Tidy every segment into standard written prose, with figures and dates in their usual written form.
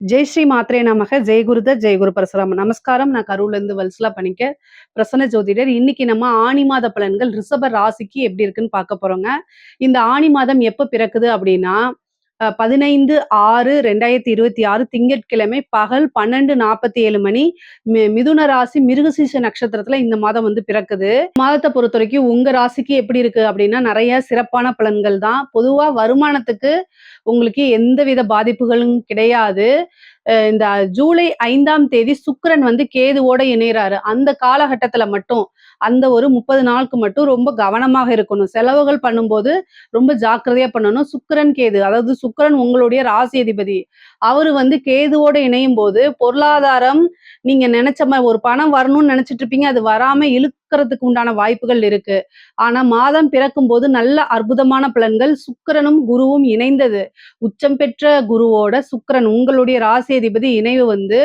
ஜெய் ஸ்ரீ மாத்ரே நமக. ஜெய் குருதத் ஜெய் குரு பரசுராம. நமஸ்காரம். நான் கரூர்ல இருந்து வல்சலா பணிக்க பிரசன்ன ஜோதிடர். இன்னைக்கு நம்ம ஆனி மாத பலன்கள் ரிஷப ராசிக்கு எப்படி இருக்குன்னு பார்க்க போறோங்க. இந்த ஆனி மாதம் எப்ப பிறக்குது அப்படின்னா 15/6/2026 திங்கட்கிழமை பகல் 12:47 மணி மிதுன ராசி மிருகசீஷ நட்சத்திரத்துல இந்த மாதம் வந்து பிறக்குது. மாதத்தை பொறுத்த வரைக்கும் உங்க ராசிக்கு எப்படி இருக்கு அப்படின்னா நிறைய சிறப்பான பலன்கள் தான். பொதுவா வருமானத்துக்கு உங்களுக்கு எந்தவித பாதிப்புகளும் கிடையாது. இந்த ஜூலை 5ஆம் தேதி சுக்கிரன் வந்து கேதுவோட இணையறாரு. அந்த காலகட்டத்துல மட்டும் அந்த ஒரு 30 நாளுக்கு மட்டும் ரொம்ப கவனமாக இருக்கணும். செலவுகள் பண்ணும்போது ரொம்ப ஜாக்கிரதையா பண்ணணும். சுக்கிரன் கேது, அதாவது சுக்கிரன் உங்களுடைய ராசி அதிபதி. அவரு வந்து கேதுவோட இணையும் போது பொருளாதாரம் நீங்க நினைச்ச மாதிரி ஒரு பணம் வரணும்னு நினைச்சிட்டு இருப்பீங்க, அது வராம இழுக்கிறதுக்கு உண்டான வாய்ப்புகள் இருக்கு. ஆனா மாதம் பிறக்கும் போது நல்ல அற்புதமான பலன்கள். சுக்கிரனும் குருவும் இணைந்தது, உச்சம் பெற்ற குருவோட சுக்கிரன் உங்களுடைய ராசி அதிபதி இணைவு வந்து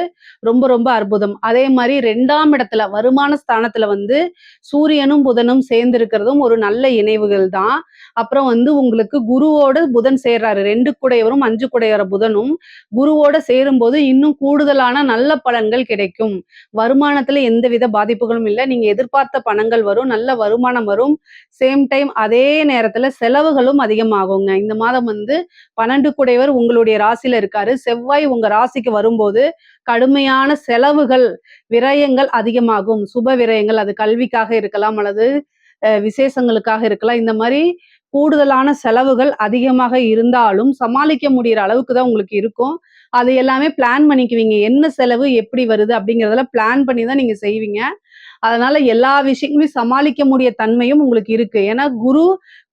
ரொம்ப ரொம்ப அற்புதம். அதே மாதிரி 2ஆம் இடத்துல வருமான ஸ்தானத்துல வந்து சூரியனும் புதனும் சேர்ந்து இருக்கிறதும் ஒரு நல்ல இணைவுகள் தான். அப்புறம் வந்து உங்களுக்கு குருவோட புதன் சேர்றாரு. 2 குடையவரும் 5 குடையவர புதனும் குருவோட சேரும்போது இன்னும் கூடுதலான நல்ல பலன்கள் கிடைக்கும். வருமானத்துல எந்தவித பாதிப்புகளும் இல்லை. நீங்க எதிர்பார்த்த பணங்கள் வரும், நல்ல வருமானம் வரும். சேம் டைம் அதே நேரத்துல செலவுகளும் அதிகமாகுங்க. இந்த மாதம் வந்து 12 குடையவர் உங்களுடைய ராசியில இருக்காரு. செவ்வாய் உங்க ராசிக்கு வரும்போது கடுமையான செலவுகள், விரயங்கள் அதிகமாகும். சுப விரயங்கள், அது கல்விக்காக இருக்கலாம் அல்லது விசேஷங்களுக்காக இருக்கலாம். இந்த மாதிரி கூடுதலான செலவுகள் அதிகமாக இருந்தாலும் சமாளிக்க முடியற அளவுக்கு தான் உங்களுக்கு இருக்கும். அது எல்லாமே பிளான் பண்ணிக்குவீங்க. என்ன செலவு எப்படி வருது அப்படிங்கிறதெல்லாம் பிளான் பண்ணி தான் நீங்க செய்வீங்க. அதனால எல்லா விஷயங்களையும் சமாளிக்க முடிய தன்மையும் உங்களுக்கு இருக்கு. ஏன்னா குரு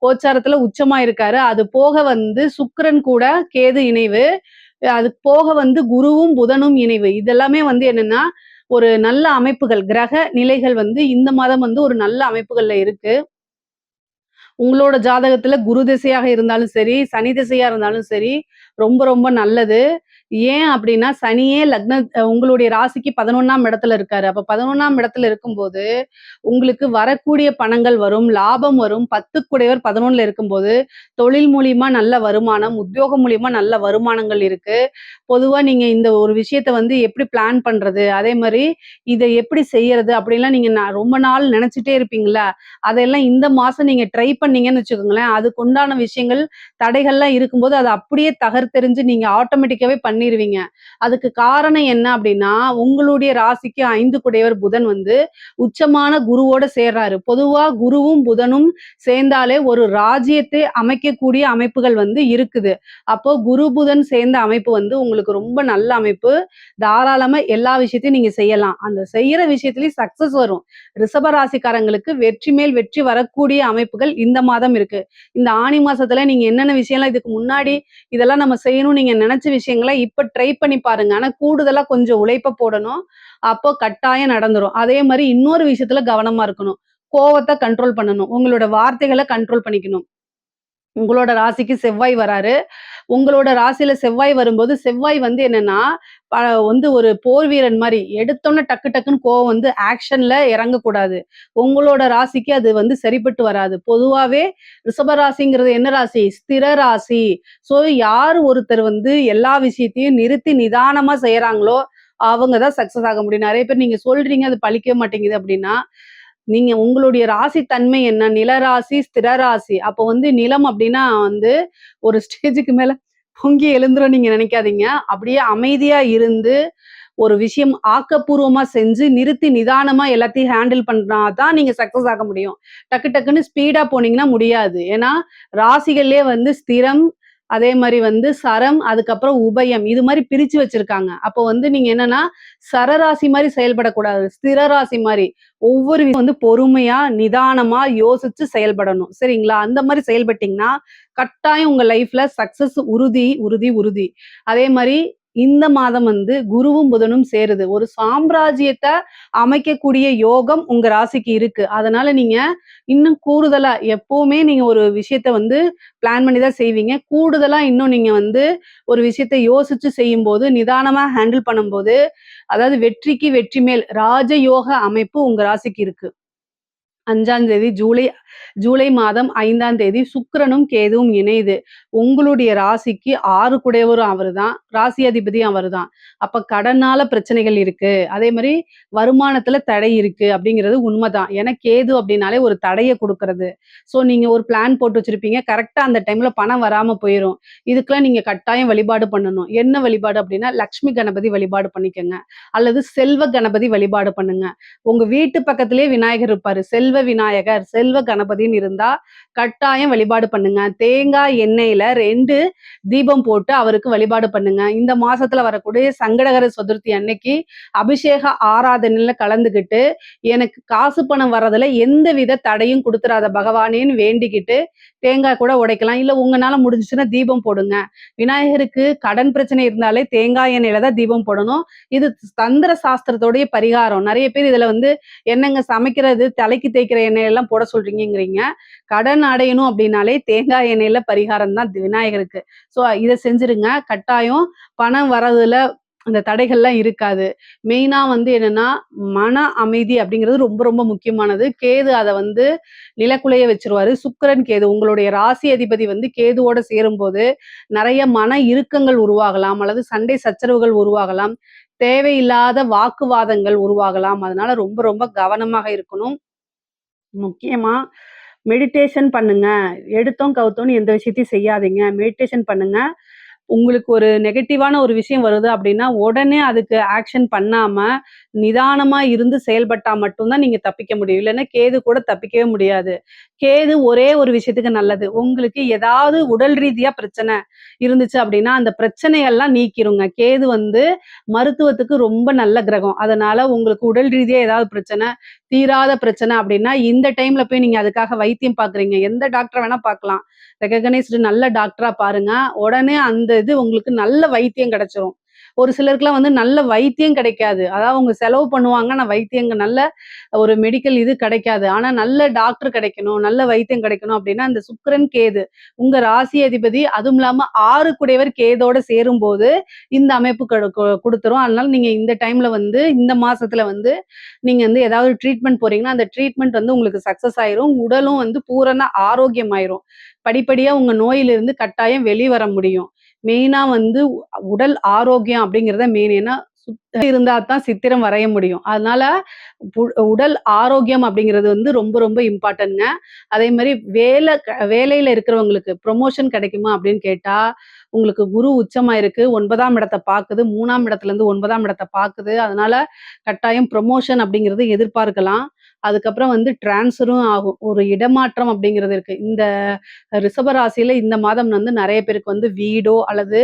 கோச்சாரத்துல உச்சமா இருக்காரு. அது போக வந்து சுக்கிரன் கூட கேது இணைவு. அது போக வந்து குருவும் புதனும் இணைவு. இதெல்லாமே வந்து என்னன்னா ஒரு நல்ல அமைப்புகள், கிரக நிலைகள் வந்து இந்த மாதம் வந்து ஒரு நல்ல அமைப்புகள்ல இருக்கு. உங்களோட ஜாதகத்துல குரு திசையாக இருந்தாலும் சரி, சனி திசையா இருந்தாலும் சரி, ரொம்ப ரொம்ப நல்லது. ஏன் அப்படின்னா சனியே உங்களுடைய ராசிக்கு 11ஆம் இடத்துல இருக்காரு. அப்ப 11ஆம் இடத்துல இருக்கும்போது உங்களுக்கு வரக்கூடிய பணங்கள் வரும், லாபம் வரும். 10 குடையவர் 11ல இருக்கும்போது தொழில் மூலியமா நல்ல வருமானம், உத்தியோகம் மூலியமா நல்ல வருமானங்கள் இருக்கு. பொதுவா நீங்க இந்த ஒரு விஷயத்த வந்து எப்படி பிளான் பண்றது, அதே மாதிரி இதை எப்படி செய்யறது அப்படின்லாம் நீங்க ரொம்ப நாள் நினைச்சிட்டே இருப்பீங்கல்ல, அதெல்லாம் இந்த மாசம் நீங்க ட்ரை பண்ணீங்கன்னு வச்சுக்கோங்களேன், அதுக்கு உண்டான விஷயங்கள் தடைகள்லாம் இருக்கும்போது அதை அப்படியே தகர்த்தெறிஞ்சு நீங்க ஆட்டோமேட்டிக்காவே பண்ணிருவீங்க. அதுக்கு காரணம் என்ன அப்படின்னா உங்களுடைய ராசிக்கு 5 குடையவர் புதன் வந்து உச்சமான குருவோட சேர்றாரு. பொதுவா குருவும் புதனும் சேர்ந்தாலே ஒரு ராஜ்யத்தை அமைக்கக்கூடிய அமைப்புகள் வந்து இருக்குது. அப்போ குரு புதன் சேர்ந்த அமைப்பு வந்து உங்களுக்கு ரொம்ப நல்ல அமைப்பு. தாராளமா எல்லா விஷயத்தையும் நீங்க செய்யலாம். அந்த செய்யற விஷயத்திலயும் சக்சஸ் வரும். ரிஷப ராசிக்காரங்களுக்கு வெற்றி மேல் வெற்றி வரக்கூடிய அமைப்புகள் இந்த மாதம் இருக்கு. இந்த ஆனி மாசத்துல நீங்க என்னென்ன விஷயம்லாம் இதுக்கு முன்னாடி இதெல்லாம் நம்ம செய்யணும் நீங்க நினைச்ச விஷயங்களை இப்ப ட்ரை பண்ணி பாருங்க. ஆனா கூடுதலா கொஞ்சம் உழைப்ப போடணும். அப்போ கட்டாயம் நடந்துரும். அதே மாதிரி இன்னொரு விஷயத்துல கவனமா இருக்கணும். கோவத்தை கண்ட்ரோல் பண்ணணும். உங்களோட வார்த்தைகளை கண்ட்ரோல் பண்ணிக்கணும். உங்களோட ராசிக்கு செவ்வாய் வராரு. உங்களோட ராசியில செவ்வாய் வரும்போது செவ்வாய் வந்து என்னன்னா வந்து ஒரு போர் வீரன் மாதிரி எடுத்தோன்னே டக்கு டக்குன்னு கோவம் வந்து ஆக்ஷன்ல இறங்கக்கூடாது. உங்களோட ராசிக்கு அது வந்து சரிப்பட்டு வராது. பொதுவாவே ரிஷப ராசிங்கிறது என்ன ராசி? ஸ்திர ராசி. சோ யார் ஒருத்தர் வந்து எல்லா விஷயத்தையும் நிறுத்தி நிதானமா செய்யறாங்களோ அவங்கதான் சக்சஸ் ஆக முடியும். நிறைய பேர் நீங்க சொல்றீங்க அது பழிக்க மாட்டேங்குது அப்படின்னா நீங்க உங்களுடைய ராசி தன்மை என்ன? நிலராசி, ஸ்திர ராசி. அப்போ வந்து நிலம் அப்படின்னா வந்து ஒரு ஸ்டேஜுக்கு மேல பொங்கி எழுந்துரும் நீங்க நினைக்காதீங்க. அப்படியே அமைதியா இருந்து ஒரு விஷயம் ஆக்கப்பூர்வமா செஞ்சு நிறுத்தி நிதானமா எல்லாத்தையும் ஹேண்டில் பண்ணா தான் நீங்க சக்சஸ் ஆக முடியும். டக்கு டக்குன்னு ஸ்பீடா போனீங்கன்னா முடியாது. ஏன்னா ராசிகள்லயே வந்து ஸ்திரம், அதே மாதிரி வந்து சரம், அதுக்கப்புறம் உபயம் இது மாதிரி பிரிச்சு வச்சிருக்காங்க. அப்போ வந்து நீங்க என்னன்னா சரராசி மாதிரி செயல்படக்கூடாது. ஸ்திர ராசி மாதிரி ஒவ்வொரு வந்து பொறுமையா நிதானமா யோசிச்சு செயல்படணும். சரிங்களா? அந்த மாதிரி செயல்பட்டீங்கன்னா கட்டாயம் உங்க லைஃப்ல சக்சஸ் உறுதி உறுதி உறுதி. அதே மாதிரி இந்த மாதம் வந்து குருவும் புதனும் சேருது. ஒரு சாம்ராஜ்யத்தை அமைக்கக்கூடிய யோகம் உங்க ராசிக்கு இருக்கு. அதனால நீங்க இன்னும் கூடுதலா எப்பவுமே நீங்க ஒரு விஷயத்த வந்து பிளான் பண்ணி தான் செய்வீங்க. கூடுதலா இன்னும் நீங்க வந்து ஒரு விஷயத்த யோசிச்சு செய்யும்போது, நிதானமா ஹேண்டில் பண்ணும்போது, அதாவது வெற்றிக்கு வெற்றி மேல் ராஜயோக அமைப்பு உங்க ராசிக்கு இருக்கு. 5ஆம் தேதி ஜூலை மாதம் 5ஆம் தேதி சுக்கிரனும் கேதுவும் இணையுது. உங்களுடைய ராசிக்கு 6 குடையவரும் அவருதான். ராசி அதிபதியும் அவருதான். அப்ப கடனால பிரச்சனைகள் இருக்கு. அதே மாரி வருமானத்துல தடை இருக்கு அப்படிங்கிறது உண்மதான். ஏன்னா கேது அப்படின்னாலே ஒரு தடைய குடுக்கறது. ஸோ நீங்க ஒரு பிளான் போட்டு வச்சிருப்பீங்க. கரெக்ட்டா அந்த டைம்ல பணம் வராம போயிரும். இதுக்கெல்லாம் நீங்க கட்டாயம் வழிபாடு பண்ணணும். என்ன வழிபாடு அப்படின்னா, லக்ஷ்மி கணபதி வழிபாடு பண்ணிக்கங்க. அல்லது செல்வ கணபதி வழிபாடு பண்ணுங்க. உங்க வீட்டு பக்கத்திலேயே விநாயகர் இருப்பாரு. செல்வ விநாயகர், செல்வ கணபதின்னு இருந்தா கட்டாயம் வழிபாடு பண்ணுங்க. தேங்காய் எண்ணெயில 2 தீபம் போட்டு அவருக்கு வழிபாடு பண்ணுங்க. இந்த மாசத்துல வரக்கூடிய சங்கடகர சதுர்த்தி அன்னைக்கு அபிஷேக ஆராதனையில கலந்துக்கிட்டு, எனக்கு காசு பணம் வர்றதுல எந்தவித தடையும் குடுத்துறாத பகவானேன்னு வேண்டிக்கிட்டு, தேங்காய் கூட உடைக்கலாம். இல்ல உங்கனால முடிஞ்சுச்சுன்னா தீபம் போடுங்க. விநாயகருக்கு கடன் பிரச்சனை இருந்தாலே தேங்காய் எண்ணெயில தான் தீபம் போடணும். இது தந்திர சாஸ்திரத்தோடைய பரிகாரம். நெறைய பேர் இதுல வந்து என்னங்க சமைக்கிறது, தலைக்கு தேய்க்கிற எண்ணெயெல்லாம் போட சொல்றீங்கங்கிறீங்க. கடன் அடையணும் அப்படின்னாலே தேங்காய் எண்ணெயில பரிகாரம் தான் விநாயகருக்கு. ஸோ இத செஞ்சுருங்க. கட்டாயம் பணம் வரதுல அந்த தடைகள்லாம் இருக்காது. மெயினா வந்து என்னன்னா, மன அமைதி அப்படிங்கிறது ரொம்ப ரொம்ப முக்கியமானது. கேது அத வந்து நிலக்குலைய வச்சுருவாரு. சுக்கிரன், கேது உங்களுடைய ராசி அதிபதி வந்து கேதுவோட சேரும்போது, நெறைய மன இறுக்கங்கள் உருவாகலாம், அல்லது சண்டை சச்சரவுகள் உருவாகலாம். தேவையில்லாத வாக்குவாதங்கள் உருவாகலாம். அதனால ரொம்ப ரொம்ப கவனமாக இருக்கணும். முக்கியமா மெடிடேஷன் பண்ணுங்க. எடுத்தோம் கவுத்தோம்ன்னு எந்த விஷயத்தையும் செய்யாதீங்க. மெடிடேஷன் பண்ணுங்க. உங்களுக்கு ஒரு நெகட்டிவான ஒரு விஷயம் வருது அப்படின்னா, உடனே அதுக்கு ஆக்ஷன் பண்ணாம, நிதானமா இருந்து செயல்பட்டா மட்டும் தான் நீங்க தப்பிக்க முடியும். இல்லன்னா கேது கூட தப்பிக்கவே முடியாது. கேது ஒரே ஒரு விஷயத்துக்கு நல்லது. உங்களுக்கு ஏதாவது உடல் ரீதியா பிரச்சனை இருந்துச்சு அப்படின்னா, அந்த பிரச்சனையெல்லாம் நீக்கிருங்க. கேது வந்து மருத்துவத்துக்கு ரொம்ப நல்ல கிரகம். அதனால உங்களுக்கு உடல் ரீதியா ஏதாவது பிரச்சனை, தீராத பிரச்சனை அப்படின்னா, இந்த டைம்ல போய் நீங்க அதுக்காக வைத்தியம் பார்க்குறீங்க. எந்த டாக்டர வேணா பார்க்கலாம். ரெகக்னைஸ்டு நல்ல டாக்டரா பாருங்க. உடனே அந்த இது உங்களுக்கு நல்ல வைத்தியம் கிடைச்சிரும். ஒரு சிலருக்குலாம் வந்து நல்ல வைத்தியம் கிடைக்காது. அதாவது அவங்க செலவு பண்ணுவாங்க. ஆனா வைத்தியங்க நல்ல ஒரு மெடிக்கல் இது கிடைக்காது. ஆனா நல்ல டாக்டர் கிடைக்கணும், நல்ல வைத்தியம் கிடைக்கணும் அப்படின்னா, அந்த சுக்கிரன், கேது உங்க ராசி அதிபதி அதுவும் இல்லாம 6 கூடையவர் கேதோட சேரும்போது இந்த அமைப்பு குடுத்துரும். அதனால நீங்க இந்த டைம்ல வந்து இந்த மாசத்துல வந்து நீங்க வந்து ஏதாவது ட்ரீட்மெண்ட் போறீங்கன்னா, அந்த ட்ரீட்மெண்ட் வந்து உங்களுக்கு சக்சஸ் ஆயிரும். உடலும் வந்து பூரண ஆரோக்கியமாயிரும். படிப்படியா உங்க நோயிலிருந்து கட்டாயம் வெளிவர முடியும். மெயினா வந்து உடல் ஆரோக்கியம் அப்படிங்கிறத மெயின். ஏன்னா சுத்தம் இருந்தா தான் சித்திரம் வரைய முடியும். அதனால பு உடல் ஆரோக்கியம் அப்படிங்கிறது வந்து ரொம்ப ரொம்ப இம்பார்ட்டன்ட்ங்க. அதே மாரி வேலையில இருக்கிறவங்களுக்கு ப்ரமோஷன் கிடைக்குமா அப்படின்னு கேட்டா, உங்களுக்கு குரு உச்சமா இருக்கு. 9ஆம் இடத்த பாக்குது. 3ஆம் இடத்துலருந்து 9ஆம் இடத்த பாக்குது. அதனால கட்டாயம் ப்ரமோஷன் அப்படிங்கிறது எதிர்பார்க்கலாம். அதுக்கப்புறம் வந்து ட்ரான்ஸ்ஃபரும் ஆகும். ஒரு இடமாற்றம் அப்படிங்கிறது இருக்கு. இந்த ரிஷப ராசியில இந்த மாதம் வந்து நெறைய பேருக்கு வந்து வீடோ, அல்லது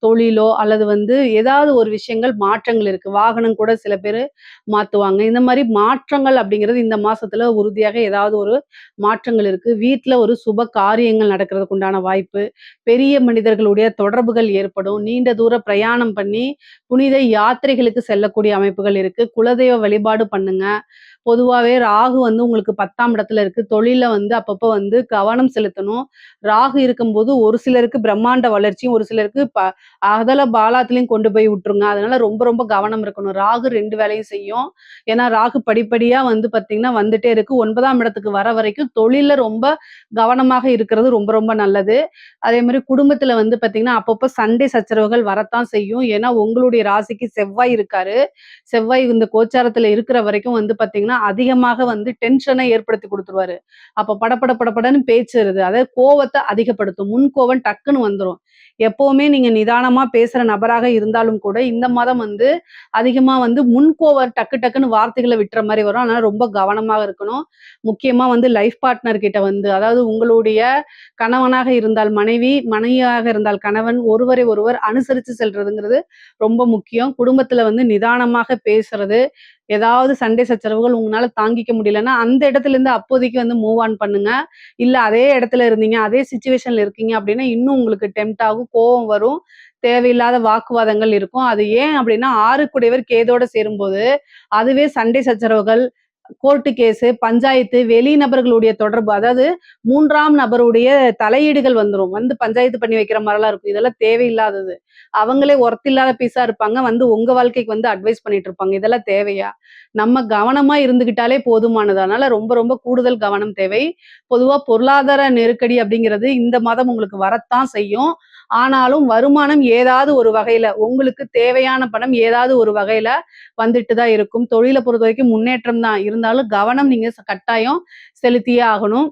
தொழிலோ, அல்லது வந்து ஏதாவது ஒரு விஷயங்கள் மாற்றங்கள் இருக்கு. வாகனம் கூட சில பேரு மாத்துவாங்க. இந்த மாரி மாற்றங்கள் அப்படிங்கிறது இந்த மாசத்துல உறுதியாக ஏதாவது ஒரு மாற்றங்கள் இருக்கு. வீட்ல ஒரு சுப காரியங்கள் நடக்கிறதுக்கு உண்டான வாய்ப்பு, பெரிய மனிதர்களுடைய தொடர்புகள் ஏற்படும். நீண்ட தூர பிரயாணம் பண்ணி புனித யாத்திரைகளுக்கு செல்லக்கூடிய அமைப்புகள் இருக்கு. குலதெய்வ வழிபாடு பண்ணுங்க. பொதுவாவே ராகு வந்து உங்களுக்கு 10ஆம் இடத்துல இருக்கு. தொழில்ல வந்து அப்பப்போ வந்து கவனம் செலுத்தணும். ராகு இருக்கும்போது ஒரு சிலருக்கு பிரம்மாண்ட வளர்ச்சியும், ஒரு சிலருக்கு அதல பாலாத்திலயும் கொண்டு போய் விட்டுருங்க. அதனால ரொம்ப ரொம்ப கவனம் இருக்கணும். ராகு 2 வேலையும் செய்யும். ஏன்னா ராகு படிப்படியா வந்து பார்த்தீங்கன்னா வந்துட்டே இருக்கு. 9ஆம் இடத்துக்கு வர வரைக்கும் தொழில்ல ரொம்ப கவனமாக இருக்கிறது ரொம்ப ரொம்ப நல்லது. அதே மாரி குடும்பத்துல வந்து பார்த்தீங்கன்னா, அப்பப்போ சண்டை சச்சரவுகள் வரத்தான் செய்யும். ஏன்னா உங்களுடைய ராசிக்கு செவ்வாய் இருக்காரு. செவ்வாய் இந்த கோச்சாரத்துல இருக்கிற வரைக்கும் வந்து பார்த்தீங்கன்னா, அதிகமாக வந்து டென்ஷன ஏற்படுத்தி குடுத்துருவாரு. அப்ப படபட படபடன்னு பேச்சு வருது. அதாவது கோவத்த அதிகப்படுத்தும். முன்கோவம் டக்குன்னு வந்துரும். எப்பவுமே நீங்க நிதானமா பேசுற நபராக இருந்தாலும் கூட, இந்த மாதம் வந்து அதிகமா வந்து முன்கோவம் டக்கு டக்குன்னு வார்த்தைகள விட்டுற மாரி வரும். அதனால ரொம்ப கவனமாக இருக்கணும். முக்கியமா வந்து லைஃப் பார்ட்னர் கிட்ட வந்து, அதாவது உங்களுடைய கணவனாக இருந்தால் மனைவி, மனைவியாக இருந்தால் கணவன் ஒருவரை ஒருவர் அனுசரிச்சு செல்றதுங்கிறது ரொம்ப முக்கியம். குடும்பத்துல வந்து நிதானமாக பேசுறது, ஏதாவது சண்டை சச்சரவுகள் உங்களால தாங்கிக்க முடியலன்னா, அந்த இடத்துலருந்து அப்போதைக்கு வந்து மூவ் ஆன் பண்ணுங்க. இல்ல அதே இடத்துல இருந்தீங்க, அதே சிச்சுவேஷன்ல இருக்கீங்க அப்படின்னா, இன்னும் உங்களுக்கு டெம்ப்ட் ஆகும், கோவம் வரும். தேவையில்லாத வாக்குவாதங்கள் இருக்கும். அது ஏன் அப்படின்னா, 6 கூடையவர் கேதோட சேரும்போது, அதுவே சண்டை சச்சரவுகள், கோர்ட்டு கேஸு, பஞ்சாயத்து, வெளி நபர்களுடைய தொடர்பு. அதாவது 3ஆம் நபருடைய தலையீடுகள் வந்துரும். வந்து பஞ்சாயத்து பண்ணி வைக்கிற மாரிலாம் இருக்கும். இதெல்லாம் தேவையில்லாதது. அவங்களே ஒர்த் இல்லாத பீஸா இருப்பாங்க. வந்து உங்க வாழ்க்கைக்கு வந்து அட்வைஸ் பண்ணிட்டு இருப்பாங்க. இதெல்லாம் தேவையா? நம்ம கவனமா இருந்துக்கிட்டாலே போதுமானது. அதனால ரொம்ப ரொம்ப கூடுதல் கவனம் தேவை. பொதுவா பொருளாதார நெருக்கடி அப்படிங்கிறது இந்த மாதம் உங்களுக்கு வரத்தான் செய்யும். ஆனாலும் வருமானம் ஏதாவது ஒரு வகையில உங்களுக்கு தேவையான பணம் ஏதாவது ஒரு வகையில வந்துட்டு தான் இருக்கும். தொழில பொறுத்தவரைக்கும் முன்னேற்றம் தான். இருந்தாலும் கவனம் நீங்க கட்டாயம் செலுத்தியே ஆகணும்.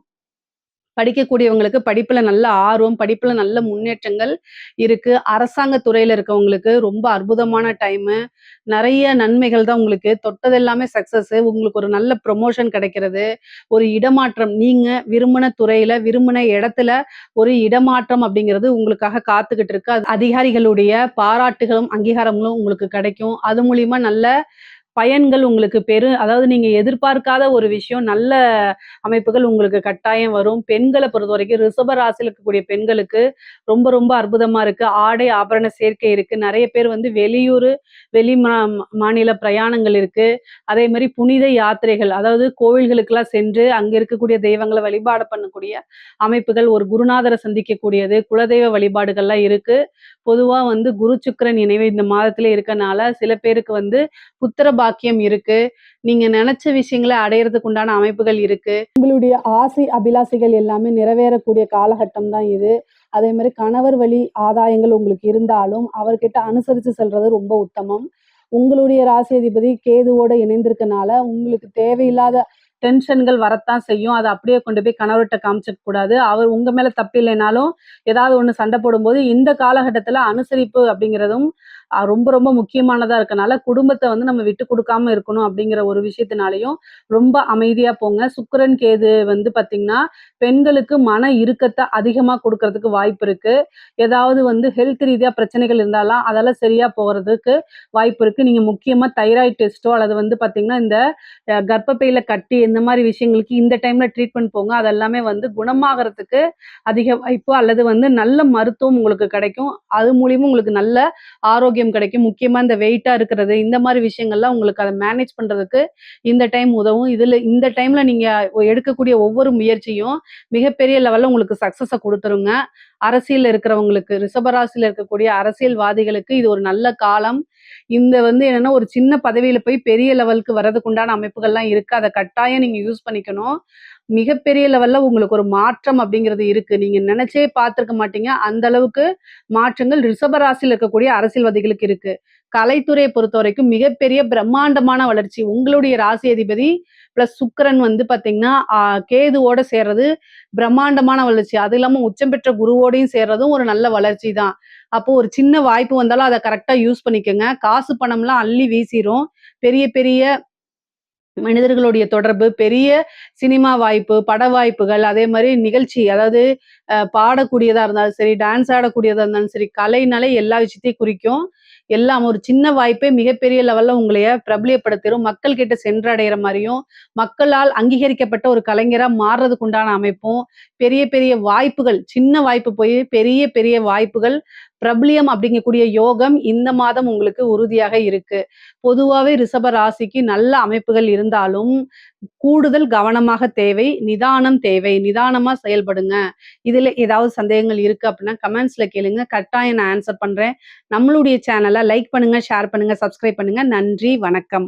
படிக்கக்கூடியவங்களுக்கு படிப்புல நல்ல ஆர்வம், படிப்புல நல்ல முன்னேற்றங்கள் இருக்கு. அரசாங்க துறையில இருக்கவங்களுக்கு ரொம்ப அற்புதமான டைமு. நெறைய நன்மைகள் தான் உங்களுக்கு. தொட்டது எல்லாமே சக்சஸு. உங்களுக்கு ஒரு நல்ல ப்ரமோஷன் கிடைக்கிறது. ஒரு இடமாற்றம் நீங்க விரும்பின துறையில, விரும்பின இடத்துல ஒரு இடமாற்றம் அப்படிங்கிறது உங்களுக்காக காத்துக்கிட்டு இருக்கு. அது அதிகாரிகளுடைய பாராட்டுகளும், அங்கீகாரங்களும் உங்களுக்கு கிடைக்கும். அது மூலியமா நல்ல பயன்கள் உங்களுக்கு அதாவது நீங்க எதிர்பார்க்காத ஒரு விஷயம், நல்ல அமைப்புகள் உங்களுக்கு கட்டாயம் வரும். பெண்கள பொறுத்தவரைக்கும் ரிஷப ராசியில இருக்கக்கூடிய பெண்களுக்கு ரொம்ப ரொம்ப அற்புதமா இருக்கு. ஆடை, ஆபரண சேர்க்கை இருக்கு. நெறைய பேர் வந்து வெளியூரு, வெளி மாநில பிரயாணங்கள் இருக்கு. அதே மாரி புனித யாத்திரைகள், அதாவது கோவில்களுக்கெல்லாம் சென்று அங்க இருக்கக்கூடிய தெய்வங்கள வழிபாடு பண்ணக்கூடிய அமைப்புகள், ஒரு குருநாதர சந்திக்கக்கூடியது, குலதெய்வ வழிபாடுகள்லாம் இருக்கு. பொதுவா வந்து குரு, சுக்கிரன் இணைவு இந்த மாதத்திலே இருக்கனால, சில பேருக்கு வந்து புத்திர பாக்கியம் இருக்கு. நீங்க நெனச்ச விஷயங்கள அடையறதுக்கு உண்டான அமைப்புகள் இருக்கு. உங்களுடைய ஆசை, அபிலாசைகள் எல்லாமே நிறைவேறக்கூடிய காலகட்டம் தான் இது. அதே மாரி கணவர் வழி ஆதாயங்கள் உங்களுக்கு இருந்தாலும், அவர்கிட்ட அனுசரிச்சு செல்றது ரொம்ப உத்தமம். உங்களுடைய ராசி அதிபதி கேதுவோட இணைந்திருக்கனால, உங்களுக்கு தேவையில்லாத டென்ஷன்கள் வரத்தான் செய்யும். அத அப்படியே கொண்டு போய் கணவர்ட்ட காமிச்சுக்க கூடாது. அவர் உங்க மேல தப்பு இல்லைனாலும், ஏதாவது ஒண்ணு சண்டை போடும்போது, இந்த காலகட்டத்தில அனுசரிப்பு அப்படிங்கிறதும் ரொம்ப ரொம்ப முக்கியமானதா இருக்கனால, குடும்பத்த வந்து நம்ம விட்டு குடுக்காம இருக்கணும் அப்படிங்கிற ஒரு விஷயத்தினாலயும், ரொம்ப அமைதியா போங்க. சுக்கிரன், கேது வந்து பார்த்தீங்கன்னா, பெண்களுக்கு மன இறுக்கத்த அதிகமா குடுக்கறதுக்கு வாய்ப்பு இருக்கு. ஏதாவது வந்து ஹெல்த் ரீதியா பிரச்சனைகள் இருந்தாலாம், அதெல்லாம் சரியா போறதுக்கு வாய்ப்பு இருக்கு. நீங்க முக்கியமா தைராய்டு டெஸ்ட்டோ அல்லது வந்து பார்த்தீங்கன்னா, இந்த கர்ப்பப்பையில கட்டி இந்த மாரி விஷயங்களுக்கு இந்த டைம்ல ட்ரீட்மெண்ட் போங்க. அதெல்லாமே வந்து குணமாகறதுக்கு அதிக வாய்ப்பு அல்லது வந்து நல்ல மருத்துவம் உங்களுக்கு கிடைக்கும். அது மூலியமா உங்களுக்கு நல்ல ஆரோக்கியம் கிடைக்கும். முக்கியமா இந்த வெயிட்டா இருக்கிறது, இந்த மாரி விஷயங்கள்லாம் உங்களுக்கு அத மேனேஜ் பண்றதுக்கு இந்த டைம் உதவும். இந்த டைம்ல நீங்க எடுக்கக்கூடிய ஒவ்வொரு முயற்சியும் மிகப்பெரிய லெவல்ல உங்களுக்கு சக்சஸ குடுத்துருங்க. அரசியல்ல இருக்கிறவங்களுக்கு, ரிஷபராசியில இருக்கக்கூடிய அரசியல்வாதிகளுக்கு இது ஒரு நல்ல காலம். இந்த வந்து என்னன்னா, ஒரு சின்ன பதவியில போய் பெரிய லெவலுக்கு வரதுக்கு உண்டான அமைப்புகள்லாம் இருக்கு. அத கட்டாயம் நீங்க யூஸ் பண்ணிக்கணும். மிகப்பெரிய லெவல்ல உங்களுக்கு ஒரு மாற்றம் அப்படிங்கிறது இருக்கு. நீங்க நெனச்சே பார்த்திருக்க மாட்டீங்க. அந்த அளவுக்கு மாற்றங்கள் ரிஷப ராசியில இருக்கக்கூடிய அரசியல்வாதிகளுக்கு இருக்கு. கலைத்துறைய பொறுத்தவரைக்கும் மிகப்பெரிய பிரம்மாண்டமான வளர்ச்சி. உங்களுடைய ராசி அதிபதி பிளஸ் சுக்கிரன் வந்து பார்த்தீங்கன்னா, கேதுவோட சேர்றது பிரம்மாண்டமான வளர்ச்சி. அது இல்லாம உச்சம் பெற்ற குருவோடையும் சேர்றதும் ஒரு நல்ல வளர்ச்சி தான். அப்போ ஒரு சின்ன வாய்ப்பு வந்தாலும் அத கரெக்ட்டா யூஸ் பண்ணிக்கங்க. காசு பணம்லாம் அள்ளி வீசிரும். பெரிய பெரிய மனிதர்களுடைய தொடர்பு, பெரிய சினிமா வாய்ப்பு, பட வாய்ப்புகள், அதே மாரி நிகழ்ச்சி அதாவது பாடக்கூடியதா இருந்தாலும் சரி, டான்ஸ் ஆடக்கூடியதா இருந்தாலும் சரி, கலைனாலே எல்லா விஷயத்தையும் குறிக்கும். எல்லாம் ஒரு சின்ன வாய்ப்பே மிகப்பெரிய லெவல்ல உங்களைய பிரபலியப்படுத்திரும். மக்கள் கிட்ட சென்றடையிற மாரியும், மக்களால் அங்கீகரிக்கப்பட்ட ஒரு கலைஞரா மாறுறதுக்கு உண்டான அமைப்பும், பெரிய பெரிய வாய்ப்புகள், சின்ன வாய்ப்பு போய் பெரிய பெரிய வாய்ப்புகள், பிரபலியம் அப்படிங்கக்கூடிய யோகம் இந்த மாதம் உங்களுக்கு உறுதியாக இருக்கு. பொதுவாவே ரிஷப ராசிக்கு நல்ல அமைப்புகள் இருந்தாலும், கூடுதல் கவனமாக தேவை, நிதானம் தேவை. நிதானமா செயல்படுங்க. இதுல ஏதாவது சந்தேகங்கள் இருக்கு அப்படின்னா, கமெண்ட்ஸ்ல கேளுங்க. கட்டாயம் நான் ஆன்ஸர் பண்றேன். நம்மளுடைய சேனல லைக் பண்ணுங்க, ஷேர் பண்ணுங்க, சப்ஸ்கிரைப் பண்ணுங்க. நன்றி, வணக்கம்.